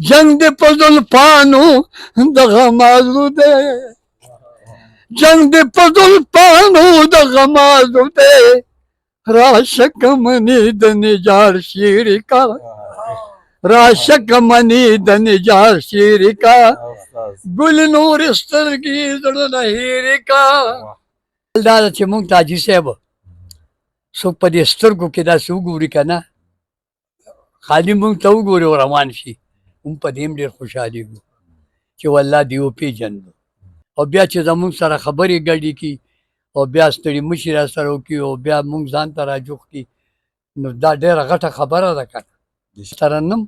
जंग दे पजुल पानू दगमाजू दे जंग दे पजुल पानू दगमाजू दे राशक मनी दनिजार शीर का राशक मनी दनिजार शीर का गुल नूर स्तरगी हीर का दादा چې مونږ تاجي صاحب څوک په دې سترګو کې داسې وګوري که نه خالي مونږ ته وګوري او روان شي هم په دې هم ډېر خوشحالېږو چې والله دې وپېژندو او بیا چې زمونږ سره خبرې ګډې کړي او بیا ستړي مشي را سره وکړي او بیا مونږ ځان ته راجوخ کړي نو دا ډېره غټه خبره ده که نه ترنم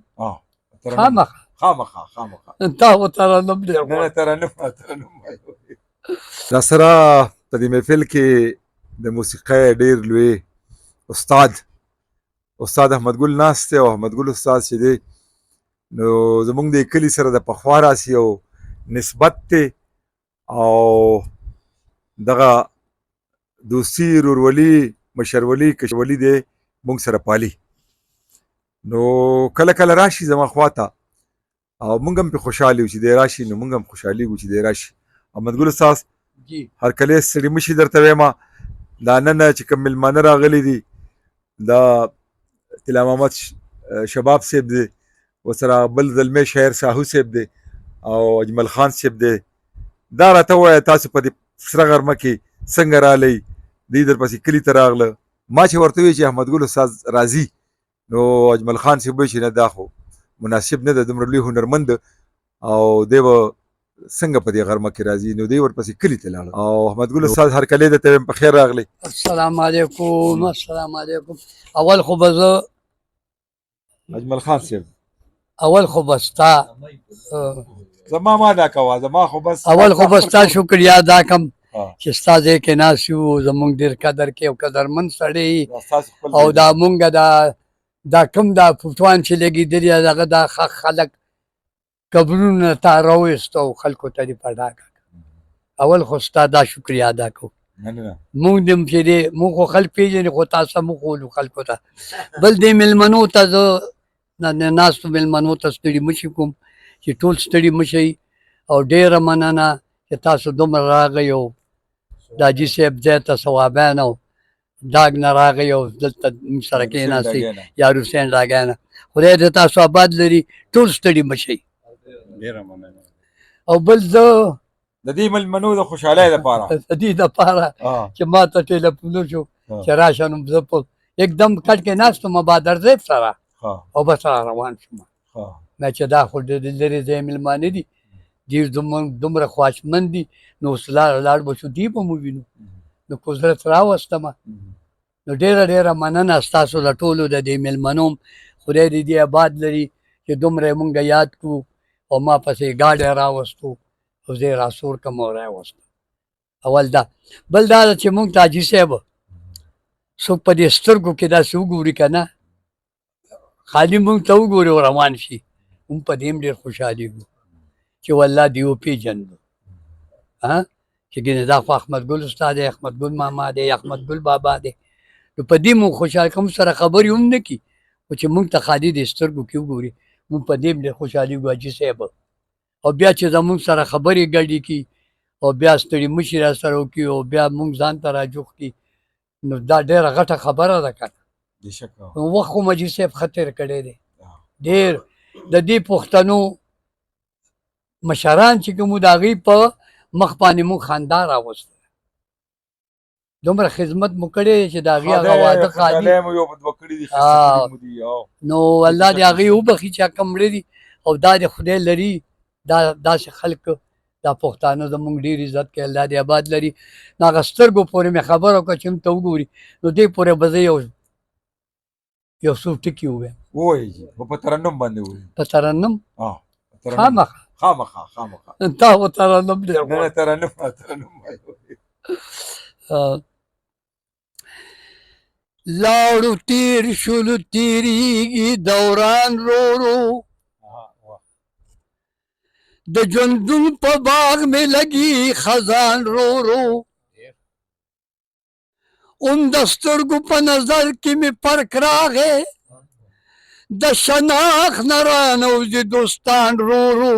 خامخا تا خو ترنم را سره په دې محفل کې د موسیقۍ ډېر لوی استاد احمد ګل ناست دی او احمد ګل استاد چې دی نو زمونږ د کلي سره د پخوا راسي او نسبت دی او دغه دوستي رورولي مشرولي کشولي دی مونږ سره پالي نو کله کله راشي زما خواته او مونږ هم پې خوشحاله یو چې دی راشي نو مونږ هم خوشحالېږو چې دی راشي احمد ګل استاد هر کله ستړي مشي درته وایم دا نن چې کوم مېلمانه راغلي دي دا طلا محمد شباب صاحب دی ورسره بل زلمی شاعر ساهو صاحب دی او اجمل خان صاحب دی دا راته ووایه تاسو په دې سره غرمه کې څنګه رالی دوی درپسې کلي ته راغله ما چې ورته وویل چې احمد ګل استاد راځي نو اجمل خان صاحب وایي چې نه دا خو مناسب نه ده دومره لوی هنرمند او دی به څنګه په دې غرمه کې راځي نو دی ورپسې کلي ته لاړه او احمد ګل استاد هر کلی درته وایم په خیر راغلی السلام علیکم السلام علیکم اول خو به زه اجمل خان صاحب اول خو به ستا زما ما دا کوه زما خو بس اول خو به ستا شکریا ادا کړم چې ستا ځای کې ناست یو زمونږ ډېر قدر کې او قدرمند سړی او دا مونږ دا کوم دا فوټوان چې لګېدلي دغه دا خلک قبرونه تا راویست او خلکو ته دې په ډاګه اول خو ستا دا شکریا ادا کوو مونږ دم چې دی مونږ خو خلک پېژنې خو تاسو مونږ ولو خلکو ته بل دې مېلمنو ته زه ناستو مېلمنو ته ستړي مشي کوم چې ټول ستړي مشئ او ډېره مننه چې تاسو دومره راغئ او د حاجي صاحب ځای ته ثوابیان او داګ نه راغئ او دلته موږ سره کېناستئ یار حسین راګی نه خدای دې تاسو آباد لري ټول ستړي مشئ او بل زه د دې مېلمنو د خوشحالۍ دپاره د دې دپاره چې ما ته ټېلیفون وشو چې راشه نو زه په یکدم کټ کې ناست وم بهادر صاحب سره او بس را روان شوم ما چې دا خو ډېر لرې ځای مېلمانه دي ډېر دومره خواهشمند دي نو اوس لاړ به شو دوی به مو وینو نو قدرت راوستمه نو ډېره مننه ستاسو له ټولو د دې مېلمنو خدای دې دې آباد لري چې دومره یې مونږ یاد کړو او ما پسې ګاډی راوستو او زه یې راسور کړم او راوستم اول دا بل دا ده چې مونږ ته حاجي صاحب څوک په دې سترګو کې داسې وګوري که نه خالي مونږ ته وګوري او روان شي هم په دې هم ډېر خوشحالېږو چې والله دې وپېژندو چې ګینې دا خو احمد ګل استاد دی احمد ګل ماما دی احمد ګل بابا دی نو په دې مونږ خوشحاله کوم سره خبرې هم نه کړي خو چې مونږ ته خالي دې سترګو کې وګوري مونږ په دې هم ډېر خوشحالېږو حاجي صاحب او بیا چې زمونږ سره خبرې ګډې کړي او بیا ستړي مشي را سره وکړي او بیا مونږ ځان ته راجوخ کړي نو دا ډېره غټه خبره ده که نه وخت خو حاجي صاحب ښه تېر کړی دی ډېر د دې پښتنو مشران چې کوم د هغوی په مخ باندې مونږ خندا راوسته دومره خدمت مو کړی چې د هغې هغه واده خالي نو الله دې هغوی وبخي چې کم مړه دي او دا د خدای لري داسې خلک دا پښتانه زمونږ ډېر عزت کوي الله دې آباد لري نو هغه سترګو پورې مې خبره وکړه چې ته وګوري نو دې پورې به زه یو څو ټکي ووایم په ترنم باندې په ترنم خامخا تا خو ترنم ډېر لاړو تیر شولو تیریږي دوران رو د ژوندون په باغ مې لګي خزان رو اون د سترګو په نظر کې مې فرق راغی د شناخ نرانوزي دوستان رو رو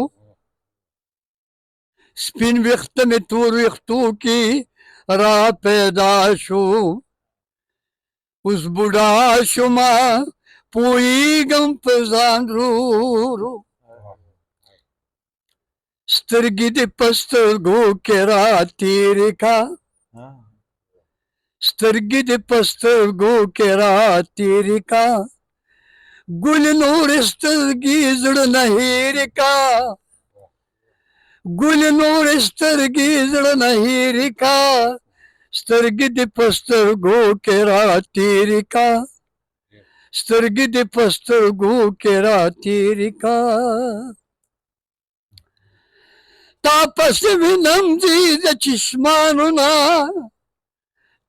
سپین ویخت میں تور ویختو کی را پیدا شو اوس بوډا شوما پوهیږم په ځان رو رو سترګې دې په سترګو کې را تېرې کا سترګې دې په سترګو کې را تېرې کا ګل نورې سترګې زړه نه هېرې کا ګل نورې سترګې زړه نه هېرې کا سترګې دې په سترګو کې را تېرې کا سترګې دې په سترګو کې را تېرې کا تا پسې وینم ځي د چشمانو نه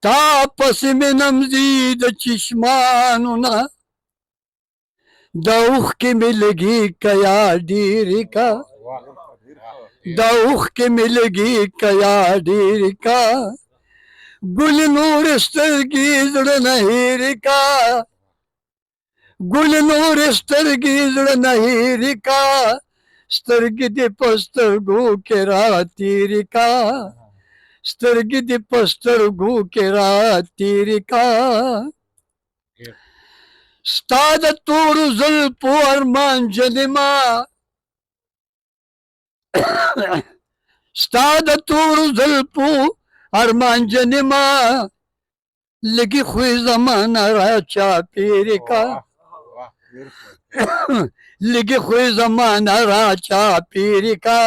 تا پسې وینم ځي د چشمانو نه د اوښکې مې لګي که یا ډېرې کا د اوښکې مې لګي که یا ډېرې کا ګل نورې سترګې زړه نه هېرې کا ګل نورې سترګې زړه نه هېرې کا سترګې دې په سترګو کې را تېرې کا سترګې دې په سترګو کې را تېرې کا ستا د تورو زلفو ارمان جنې ما ستا د تورو زلفو ارمان جنې ما لږې خوی زمانه را چاپېرې کا لږې خوی زمانه را چاپېرې کا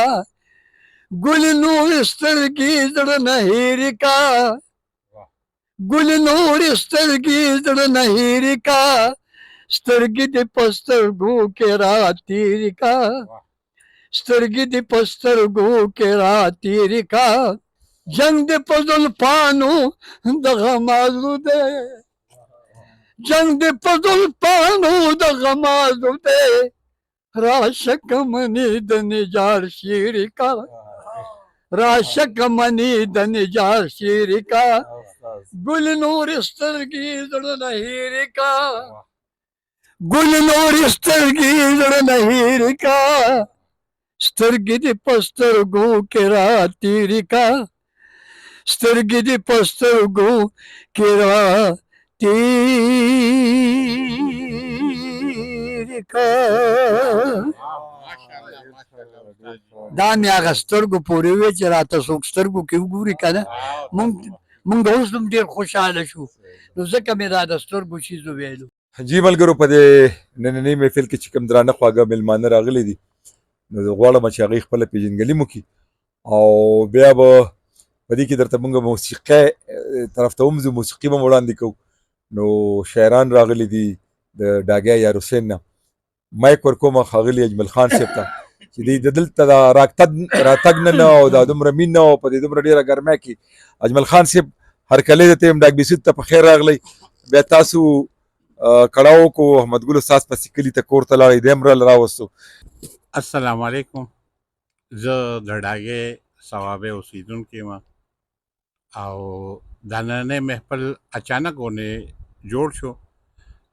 ګل نورې سترګې زړه نه هېرې کا ګل نورې سترګې زړه نه هېرې کا سترګې دې په سترګو کې را تېرې کا سترګې دې په سترګو کې را تېرې کا جنګ دې په زلفانو د غمازو دی جنگ دې په زلفانو د غمازو دی راشه که منې د نجار شیرې کا راشه که منې د نجار شیرې کا ګل نورې سترګې زړه نه هېرې کا ګل نورې سترګې زړه نه هېرې کا سترګې دې په سترګو کې را تېرې کا سترګې دې په سترګو کې را تېرې کا دا مې هغه سترګو پورې وې چې راته څوک سترګو کې وګوري که نه مونږ اوس هم ډېر خوشحاله شو نو ځکه مې دا د سترګو چیزو ویلو جی ملګرو په دې نننۍ محفل کې چې کوم درانه خواږه میلمانه راغلي دي نو زه غواړم چې هغوی خپله پېژندګلي مو کړي او بیا به په دې کې درته مونږ موسیقۍ طرف ته هم ځو موسیقي به م وړاندې کوو نو شاعران راغلي دي د ډاګی یار حسین نه مایک ورکوم ښاغلي اجمل خان صاحب ته چې دوی د دلته د راتګ نه او دا دومره مین نه او په دې دومره ډېره ګرمۍ کې اجمل خان صاحب هرکلی درته یم ډاک بیسود ته په خیر راغلی بیا تاسو کړاو کو احمد ګل استاد پسې کلي ته کور ته لاړئ دی هم راوستو السلام علیکم زه د ډاګې صوابې اوسېدونکی یم او دا نننی محفل اچانک غونې جوړ شو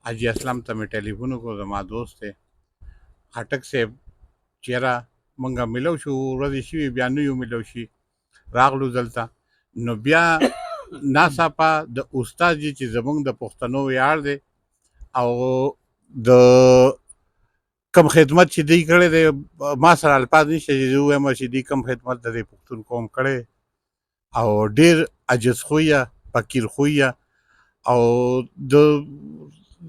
حاجي اسلم ته مې ټلیفون وکړو زما دوست دی خټک صاحب چېره مونږ ملو شو ورځې شوي بیا نه یو ملو شي راغلو دلته نو بیا ناڅاپه د استاد جي چې زمونږ د پښتنو ویاړ دی او د کم خدمت چې دوی کړی دی ما سره الفاظ نشته چې زه ووایم چې دوی کم خدمت د دې پښتون قوم کړی او ډېر عجز خویه فقیر خویه او د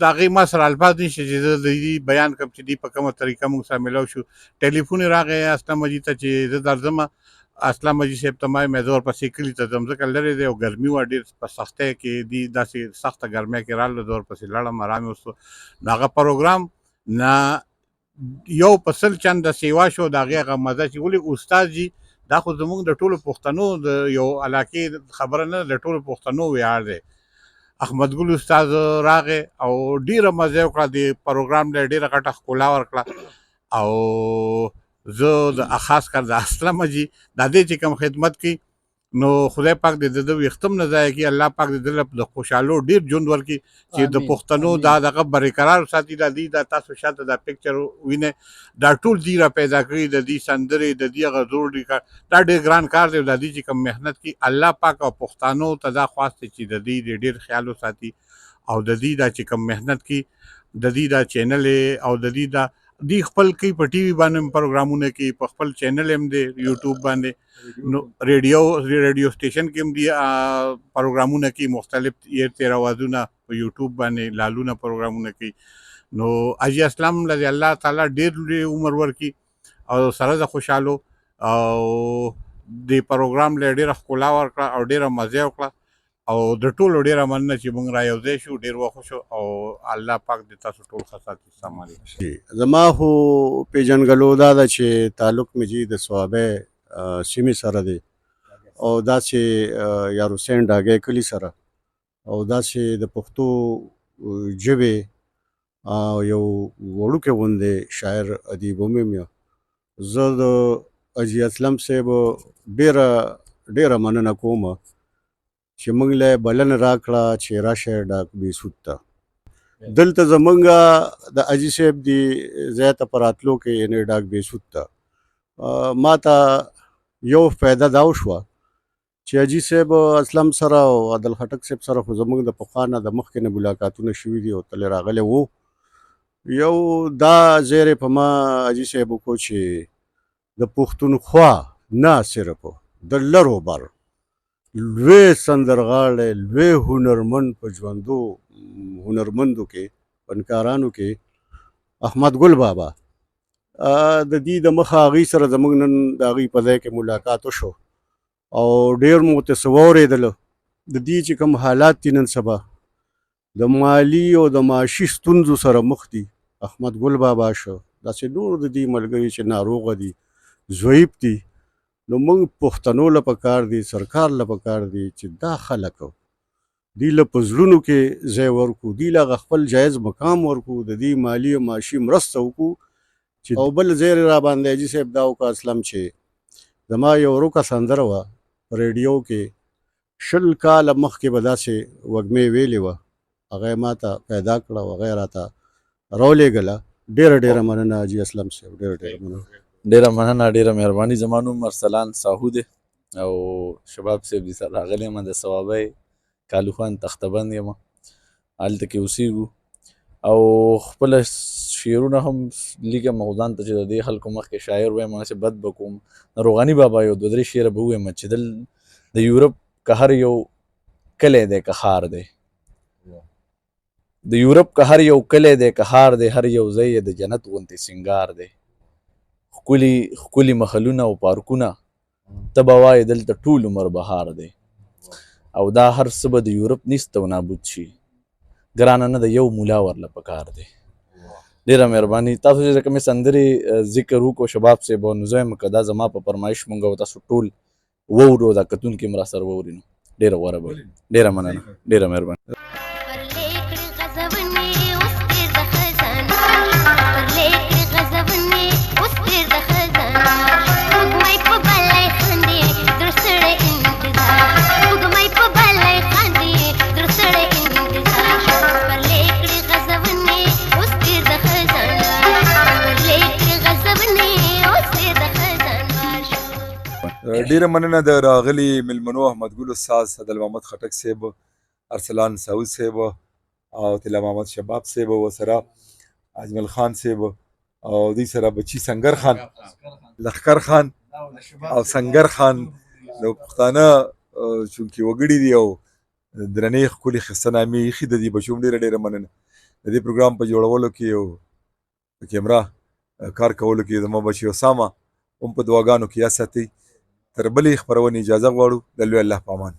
هغې ما سره الفاظ نشته چې زه د دې بیان کړم چې دوی په کومه طریقه موږ سره میلاو شو ټلیفون یې راغی اسلم مجید ته چې زه درځم اسلم مجید صاحب ته ما ویل زه ورپسې کلي ته ځم ځکه لرې دی او ګرمي وه ډېر په سختۍ کې دي داسې سخته ګرمۍ کې راغله زه ورپسې لاړم ارام یې وستو نو هغه پروګرام نه یو په سل چنده سیوا شو د هغې هغه مزه چې ولې استاد جي دا خو زموږ د ټولو پښتنو د یو علاقې خبره نه د ټولو پښتنو ویاړ دی احمد ګل استاد راغی او ډېره مزه یې وکړه د پروګرام له ډېره غټه ښکلا ورکړه او زه د خاص کر د اسلم جي د دې چې کوم خدمت کوي نو خدای پاک دې د ده ویښته نه ضایع کړي، الله پاک دې ده له د خوشحالو ډېر ژوند ورکړي چې د پښتنو دا دغه برقرار ساتي. دا دوی دا تاسو شاته دا پکچر وینئ، دا ټول دوی را پیدا کړي، د دوی سندرې، د دوی هغه زوړ دا ډېر ګران کار دی. دا دوی چې کوم محنت کوي، الله پاک او پښتانو ته دا خواست دی چې د دوی ډېر خیال وساتي او د دوی دا چې کوم محنت کوي، د دوی دا چینل او د دوی دا دوی خپل کوي په ټي وي باندې پروګرامونه کوي، په خپل چینل هم دی یوټیوب باندې، نو ریډیو سټیشن کې هم دي پروګرامونه کوي، مختلف یې تیر اوازونه په یوټیوب باندې لالونه پروګرامونه کوي. نو حاجي اسلم لدی الله تعالی ډېر لوی عمر ورکړي او سره د خوشحالو او د پروګرام له ډېره ښکلا ورکړه او ډېره مزه وکړه او د ټولو ډېره مننه چې موږ را یو ځای شو، ډېر وخت شو او الله پاک دې تاسو ټول ښه ساتي. السلام علیکم. زما خو پیژنګلو دا ده چې تعلق مې جي د صوابۍ سیمې سره دی او داسې یار حسین ډاګی کلي سره او داسې د پښتو ژبې یو وړوکی غوندې شاعر ادیب هم یم. زه د حاجي اسلم صاحب ډېره مننه کوم چې موږ له بلنه راکړه چې راشه ډاک بیسود ته. دلته زمونږ د حاجي صاحب دی ځای ته په راتلو کې یعنې ډاک بیسود ته ما ته یو فایده دا وشوه چې حاجي صاحب اسلم سره او عادل خټک صاحب سره خو زموږ د پخوا نه د مخکې نه ملاقاتونه شوي دي او تلې راغلی وو. یو دا زیر په ما حاجي صاحب وکړو چې د پښتونخوا نه صرف د لرو بر لوی سندرغاړی، لوی هنرمند په ژوندو هنرمندو کې فنکارانو کې احمد ګل بابا د دې د مخه هغوی سره زموږ نن د هغوی په ځای کې ملاقات وشو او ډېر مو ورته څه واورېدله. د دې چې کوم حالات دي نن سبا د مالي او د معاشي ستونزو سره مخ دي، احمد ګل بابا شو، داسې نور د دې ملګري چې ناروغه دي، ضعیف دي. نو موږ پښتنو له پکار دي، سرکار له پکار دي چې دا خلک دوی له په زړونو کې ځای ورکړو، دوی له هغه خپل جایز مقام ورکړو، د دوی مالي او معاشي مرسته وکړو چې او بل ځای را باندې حاجي صاحب دا وکړه اسلم چې زما یو ورکه سندره وه په ریډیو کې 20 کاله مخکې به داسې وږمې ویلې وه، هغه یې ما ته پیدا کړه او هغه یې راته راولېږله. ډېره مننه حاجي اسلم صاحب، ډېره مننه. ډیره مننه، ډیره مهرباني. زما نوم ارسلان ساهو دی او شباب صاحب دي سره راغلی یم، د صوابۍ کالوخان تختبند یم، هلته کې اوسېږو او خپله شعرونه هم لیکم او ځان ته چې د دې خلکو مخکې شاعر وایم هغسې بد به کوم. روغاني بابا یو 2-3 شعره به ووایم چې د یورپ که هر یو کلی دی که ښار دی، د یورپ که هر یو کلی دی که ښار دی، هر یو ځای یې د جنت غوندې سینګار دی. ښکلي مخلونه او پارکونه ته به وایې دلته ټول عمر بهار دی او دا هر څه به د یورپ نیست او نابود شي، ګرانه نه د یو ملا ورله پکار دی. ډېره مهرباني. تاسو چې کومې سندرې ذکر وکړو شباب صاحب، نو زه یم که دا زما په فرمایش مونږ او تاسو ټول واورو، دا کتونکي هم راسره واوري نو ډېره غوره به وي. ډېره مننه، ډېره مهرباني. ډیره مننه د راغلي مېلمنو احمد ګل استاد، عادل محمد خټک صاحب، ارسلان سعود صاحب او طلا محمد شباب صاحب ورسره اجمل خان صاحب او دوی سره بچي سنگر خان، لښکر خان او سنگر خان. نو پښتانه چونکې وګړي دي او درنې ښکلې ښایسته نامې ایښي د دې بچو هم ډېره مننه. د دې پروګرام په جوړولو کې او په کیمره کار کولو کې زما بچي اسامه هم په دعاګانو کې یاد ساتئ. تر بلې خپرونې اجازه غواړو. د لوی الله په امان.